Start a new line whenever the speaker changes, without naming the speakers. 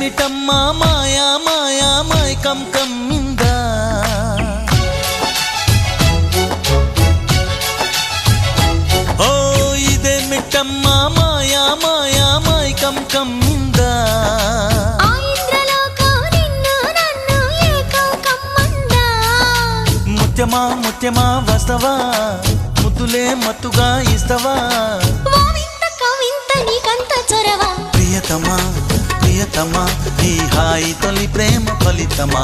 ఇదేమిటమ్మా మాయా మాయా మైకం కమ్మిందా ఓ ఇదేమిటమ్మా మాయా మాయా మైకం కమ్మిందా ముత్యమా ముత్యమా వస్తవా ముద్దులే మత్తుగా ఇస్తవా
ప్రియతమా ప్రియతమా ఈ హాయి తొలి ప్రేమ ఫలితమా